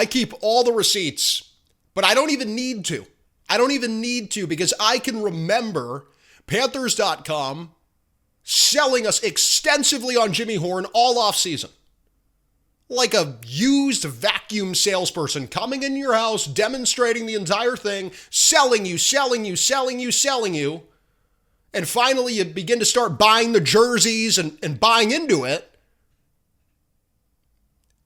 I keep all the receipts, but I don't even need to. I don't even need to because I can remember Panthers.com selling us extensively on Jimmy Horn all offseason. Like a used vacuum salesperson coming in your house, demonstrating the entire thing, selling you. And finally you begin to start buying the jerseys and buying into it.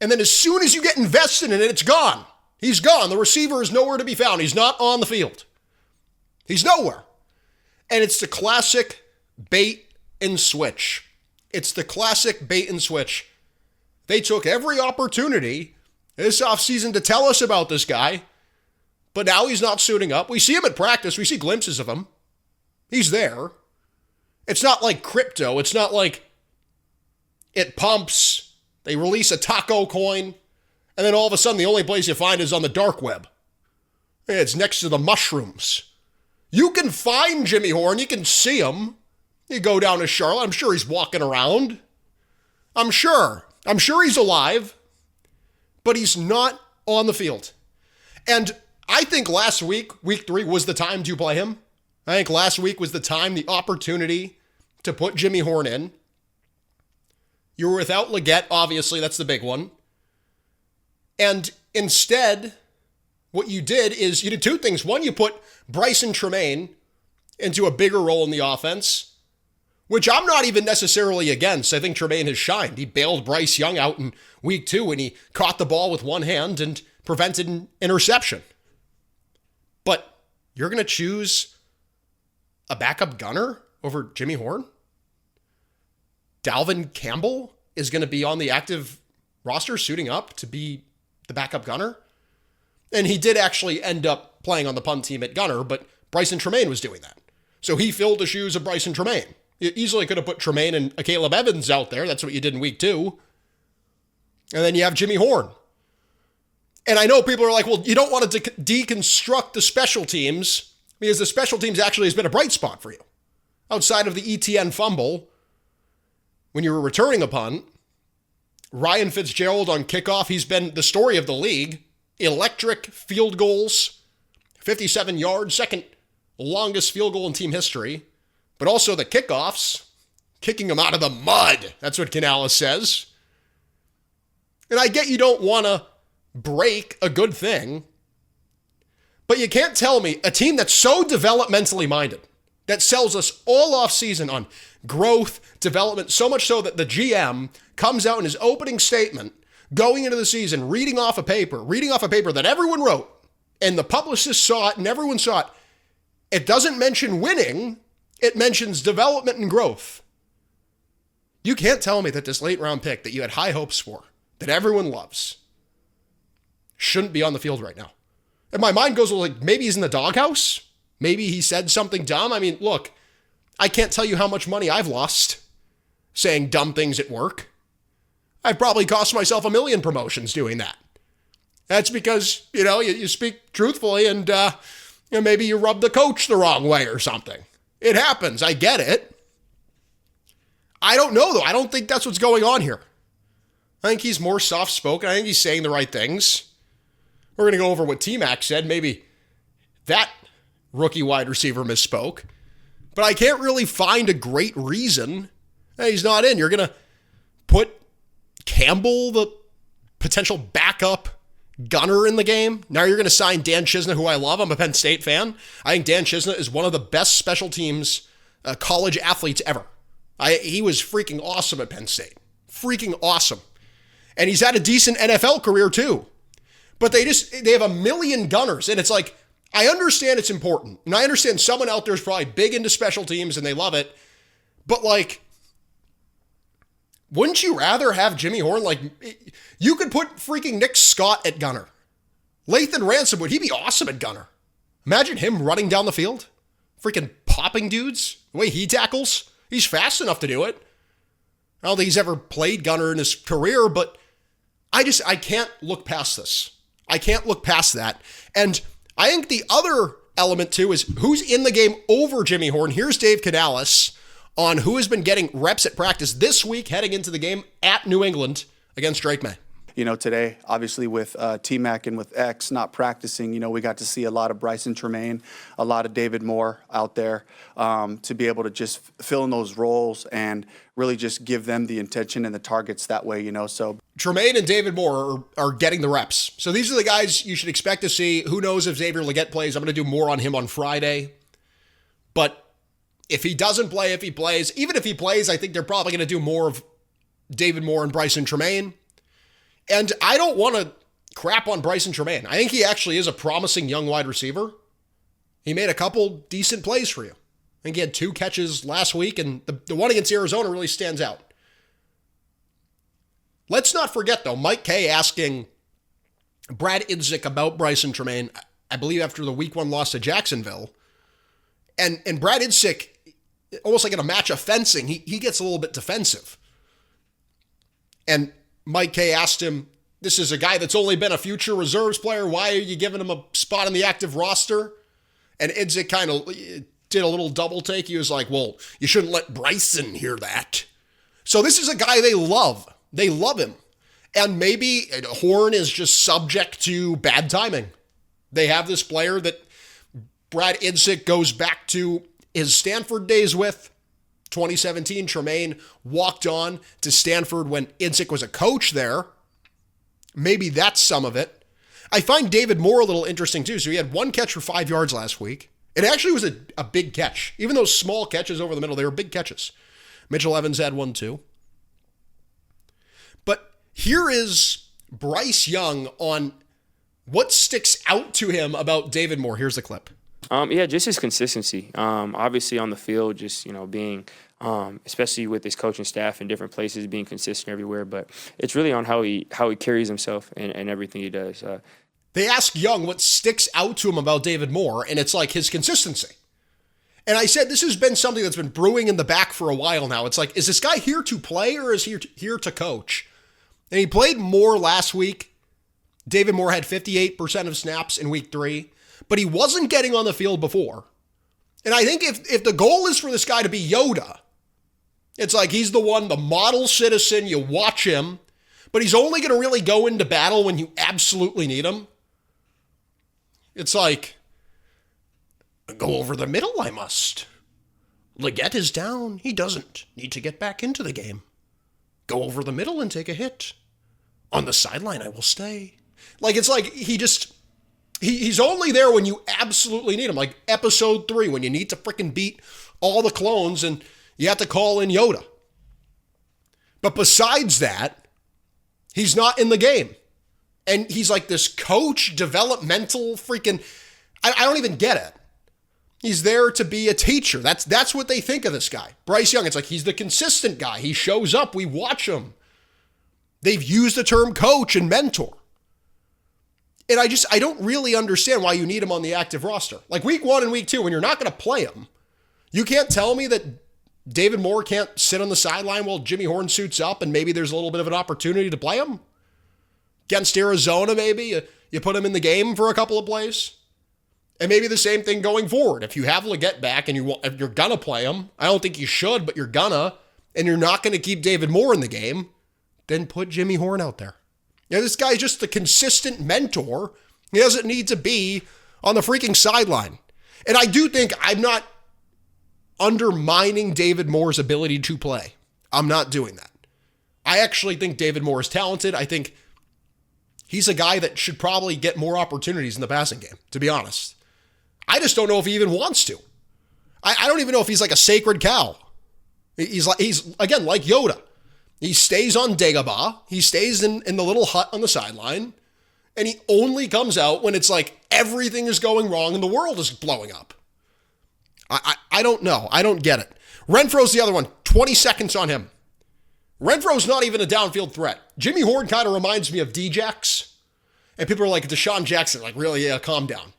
And then as soon as you get invested in it, it's gone. He's gone. The receiver is nowhere to be found. He's not on the field. He's nowhere. And it's the classic bait and switch. It's the classic bait and switch. They took every opportunity this offseason to tell us about this guy, but now he's not suiting up. We see him at practice. We see glimpses of him. He's there. It's not like crypto. It's not like it pumps. They release a taco coin, and then all of a sudden the only place you find is on the dark web. It's next to the mushrooms. You can find Jimmy Horn. You can see him. You go down to Charlotte. I'm sure he's walking around. I'm sure he's alive, but he's not on the field. And I think last week, week 3, was the time to play him. I think last week was the time, the opportunity to put Jimmy Horn in. You were without Leggett, obviously, that's the big one. And instead, what you did is you did 2 things. One, you put Brycen Tremayne into a bigger role in the offense, which I'm not even necessarily against. I think Tremayne has shined. He bailed Bryce Young out in week 2, and he caught the ball with one hand and prevented an interception. But you're going to choose a backup gunner over Jimmy Horn? Dalevon Campbell is going to be on the active roster suiting up to be the backup gunner. And he did actually end up playing on the punt team at gunner, but Brycen Tremayne was doing that. So he filled the shoes of Brycen Tremayne. You easily could have put Tremayne and Caleb Evans out there. That's what you did in week 2. And then you have Jimmy Horn. And I know people are like, well, you don't want to deconstruct the special teams because the special teams actually has been a bright spot for you. Outside of the ETN fumble, when you were returning a punt, Ryan Fitzgerald on kickoff, he's been the story of the league. Electric field goals, 57 yards, second longest field goal in team history. But also the kickoffs, kicking them out of the mud. That's what Canales says. And I get you don't want to break a good thing, but you can't tell me a team that's so developmentally minded, that sells us all off season on growth, development, so much so that the GM comes out in his opening statement going into the season, reading off a paper that everyone wrote, and the publicists saw it and everyone saw it. It doesn't mention winning. It mentions development and growth. You can't tell me that this late round pick that you had high hopes for, that everyone loves, shouldn't be on the field right now. And my mind goes, well, like, maybe he's in the doghouse. Maybe he said something dumb. I mean, look, I can't tell you how much money I've lost saying dumb things at work. I've probably cost myself 1 million promotions doing that. That's because, you speak truthfully and maybe you rub the coach the wrong way or something. It happens. I get it. I don't know, though. I don't think that's what's going on here. I think he's more soft-spoken. I think he's saying the right things. We're going to go over what T-Mac said. Maybe that rookie wide receiver misspoke. But I can't really find a great reason that he's not in. You're going to put Campbell, the potential backup gunner, in the game. Now you're going to sign Dan Chisna, who I love. I'm a Penn State fan. I think Dan Chisna is one of the best special teams college athletes ever. He was freaking awesome at Penn State. Freaking awesome. And he's had a decent NFL career too. But they have 1 million gunners. And it's like, I understand it's important. And I understand someone out there is probably big into special teams and they love it. But like, wouldn't you rather have Jimmy Horn? Like, you could put freaking Nick Scott at gunner. Lathan Ransom, would he be awesome at gunner? Imagine him running down the field. Freaking popping dudes. The way he tackles. He's fast enough to do it. I don't think he's ever played gunner in his career, but I can't look past this. I can't look past that. And I think the other element too is who's in the game over Jimmy Horn. Here's Dave Canales on who has been getting reps at practice this week heading into the game at New England against Drake May. today, obviously with T-Mac and with X not practicing, we got to see a lot of Brycen Tremayne, a lot of David Moore out there to be able to just fill in those roles and really just give them the intention and the targets that way, so. Tremayne and David Moore are getting the reps. So these are the guys you should expect to see. Who knows if Xavier Legette plays? I'm going to do more on him on Friday. But if he doesn't play, if he plays, even if he plays, I think they're probably going to do more of David Moore and Brycen Tremayne. And I don't want to crap on Brycen Tremayne. I think he actually is a promising young wide receiver. He made a couple decent plays for you. I think he had 2 catches last week, and the one against Arizona really stands out. Let's not forget, though, Mike Kay asking Brad Idzik about Brycen Tremayne, I believe after the week 1 loss to Jacksonville. And Brad Idzik, almost like in a match of fencing, he gets a little bit defensive. And Mike Kay asked him, this is a guy that's only been a future reserves player. Why are you giving him a spot on the active roster? And Idzik kind of did a little double take. He was like, well, you shouldn't let Brycen hear that. So this is a guy they love. They love him. And maybe Horn is just subject to bad timing. They have this player that Brad Idzik goes back to his Stanford days with. 2017, Tremayne walked on to Stanford when Idzik was a coach there. Maybe that's some of it. I find David Moore a little interesting too. So he had 1 catch for 5 yards last week. It actually was a big catch. Even those small catches over the middle, they were big catches. Mitchell Evans had 1 too. But here is Bryce Young on what sticks out to him about David Moore. Here's the clip. Just his consistency. Obviously on the field, just, being, especially with his coaching staff in different places, being consistent everywhere. But it's really on how he carries himself and everything he does. They ask Young what sticks out to him about David Moore, and it's like his consistency. And I said this has been something that's been brewing in the back for a while now. It's like, is this guy here to play or is he here to coach? And he played more last week. David Moore had 58% of snaps in week 3. But he wasn't getting on the field before. And I think if the goal is for this guy to be Yoda, it's like he's the model citizen, you watch him, but he's only going to really go into battle when you absolutely need him. It's like, go over the middle, I must. Legette is down. He doesn't need to get back into the game. Go over the middle and take a hit. On the sideline, I will stay. It's like he's only there when you absolutely need him. Like episode 3, when you need to freaking beat all the clones and you have to call in Yoda. But besides that, he's not in the game. And he's like this coach, developmental freaking, I don't even get it. He's there to be a teacher. That's what they think of this guy. Bryce Young, it's like he's the consistent guy. He shows up, we watch him. They've used the term coach and mentor. And I don't really understand why you need him on the active roster. Like week 1 and week 2, when you're not going to play him, you can't tell me that David Moore can't sit on the sideline while Jimmy Horn suits up and maybe there's a little bit of an opportunity to play him. Against Arizona, maybe you put him in the game for a couple of plays. And maybe the same thing going forward. If you have Legette back and if you're going to play him, I don't think you should, but you're gonna, and you're not going to keep David Moore in the game, then put Jimmy Horn out there. This guy's just the consistent mentor. He doesn't need to be on the freaking sideline. And I do think I'm not undermining David Moore's ability to play. I'm not doing that. I actually think David Moore is talented. I think he's a guy that should probably get more opportunities in the passing game, to be honest. I just don't know if he even wants to. I don't even know if he's like a sacred cow. He's again, like Yoda. He stays on Dagobah. He stays in the little hut on the sideline. And he only comes out when it's like everything is going wrong and the world is blowing up. I don't know. I don't get it. Renfrow's the other one. 20 seconds on him. Renfrow's not even a downfield threat. Jimmy Horn kind of reminds me of D-Jax. And people are like, Deshaun Jackson, like, really, yeah, calm down.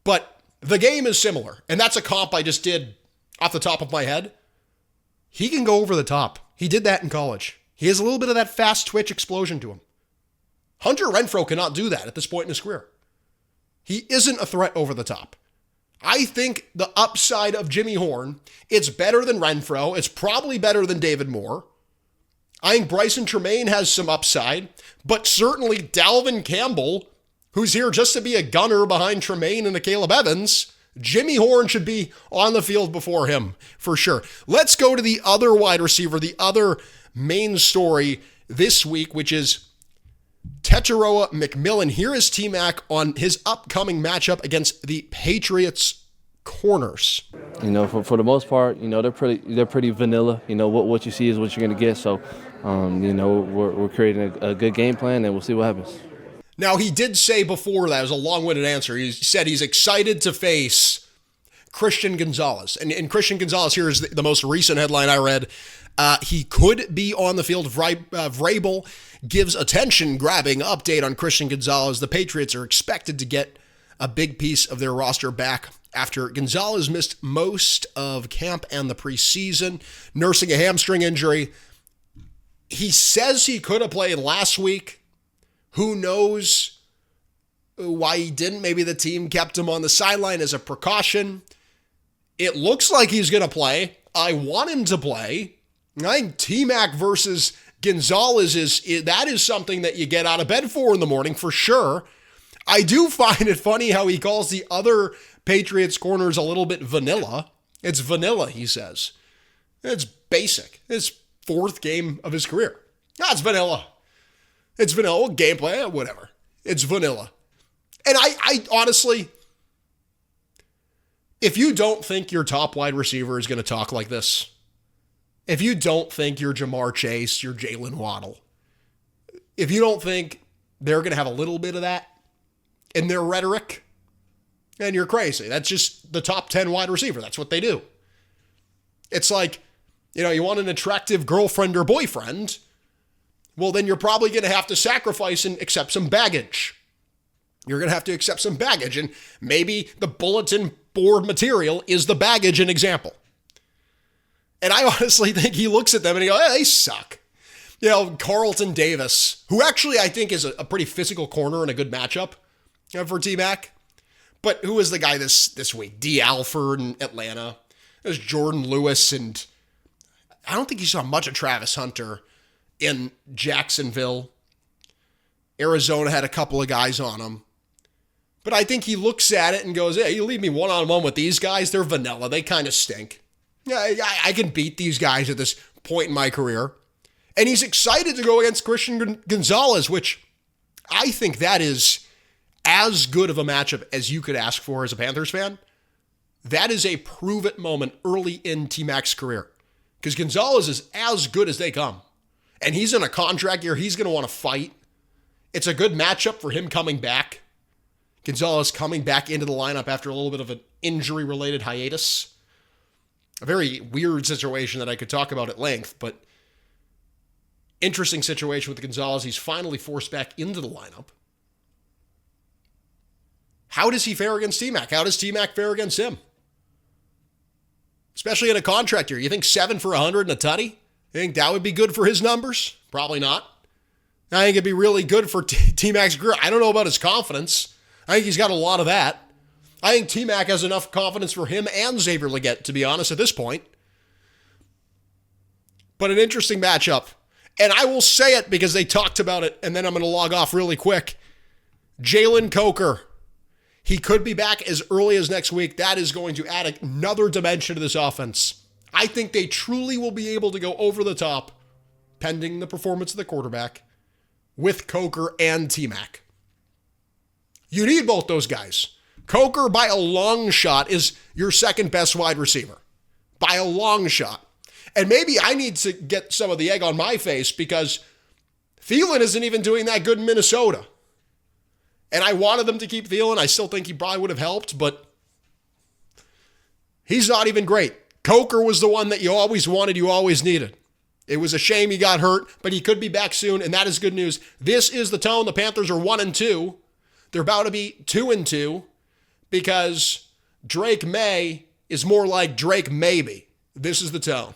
But the game is similar. And that's a comp I just did off the top of my head. He can go over the top. He did that in college. He has a little bit of that fast twitch explosion to him. Hunter Renfrow cannot do that at this point in his career. He isn't a threat over the top. I think the upside of Jimmy Horn, it's better than Renfrow. It's probably better than David Moore. I think Brycen Tremayne has some upside, but certainly Dalevon Campbell, who's here just to be a gunner behind Tremayne and Caleb Evans, Jimmy Horn should be on the field before him, for sure. Let's go to the other wide receiver, the other main story this week, which is Tetairoa McMillan. Here is T-Mac on his upcoming matchup against the Patriots corners. You know, for the most part, you know, they're pretty vanilla. You know, what you see is what you're going to get. So, you know, we're creating a good game plan, and we'll see what happens. Now, he did say before that, it was a long-winded answer, he said he's excited to face Christian Gonzalez. And Christian Gonzalez, here is the most recent headline I read. He could be on the field. Vrabel gives attention-grabbing update on Christian Gonzalez. The Patriots are expected to get a big piece of their roster back after Gonzalez missed most of camp and the preseason, nursing a hamstring injury. He says he could have played last week. Who knows why he didn't? Maybe the team kept him on the sideline as a precaution. It looks like he's going to play. I want him to play. I think T-Mac versus Gonzalez is something that you get out of bed for in the morning for sure. I do find it funny how he calls the other Patriots corners a little bit vanilla. It's vanilla, he says. It's basic. It's fourth game of his career. It's vanilla. It's vanilla. Gameplay, whatever. It's vanilla. And I honestly, if you don't think your top wide receiver is going to talk like this, if you don't think you're Jamar Chase, you're Jalen Waddle, if you don't think they're going to have a little bit of that in their rhetoric, then you're crazy. That's just the top 10 wide receiver. That's what they do. It's like, you know, you want an attractive girlfriend or boyfriend, well, then you're probably going to have to sacrifice and accept some baggage. You're going to have to accept some baggage, and maybe the bulletin board material is the baggage an example. And I honestly think he looks at them and he goes, hey, they suck. You know, Carlton Davis, who actually I think is a pretty physical corner and a good matchup for T-Mac. But who was the guy this week? D. Alford in Atlanta. There's Jordan Lewis, and I don't think you saw much of Travis Hunter in Jacksonville. Arizona had a couple of guys on him. But I think he looks at it and goes, hey, you leave me one-on-one with these guys, they're vanilla. They kind of stink. Yeah, I can beat these guys at this point in my career. And he's excited to go against Christian Gonzalez, which I think that is as good of a matchup as you could ask for as a Panthers fan. That is a prove-it moment early in T-Mac's career. Because Gonzalez is as good as they come. And he's in a contract year. He's going to want to fight. It's a good matchup for him coming back. Gonzalez coming back into the lineup after a little bit of an injury-related hiatus. A very weird situation that I could talk about at length, but interesting situation with Gonzalez. He's finally forced back into the lineup. How does he fare against T-Mac? How does T-Mac fare against him? Especially in a contract year. You think 7 for 100 and a tutty? You think that would be good for his numbers? Probably not. I think it'd be really good for T-Mac's career. I don't know about his confidence. I think he's got a lot of that. I think T-Mac has enough confidence for him and Xavier Legette, to be honest, at this point. But an interesting matchup. And I will say it because they talked about it, and then I'm going to log off really quick. Jalen Coker. He could be back as early as next week. That is going to add another dimension to this offense. I think they truly will be able to go over the top, pending the performance of the quarterback, with Coker and T-Mac. You need both those guys. Coker, by a long shot, is your second best wide receiver. By a long shot. And maybe I need to get some of the egg on my face because Thielen isn't even doing that good in Minnesota. And I wanted them to keep Thielen. I still think he probably would have helped, but he's not even great. Coker was the one that you always wanted, you always needed. It was a shame he got hurt, but he could be back soon, and that is good news. This is the tone. The Panthers are 1-2. They're about to be 2-2 because Drake May is more like Drake Maybe. This is the tone.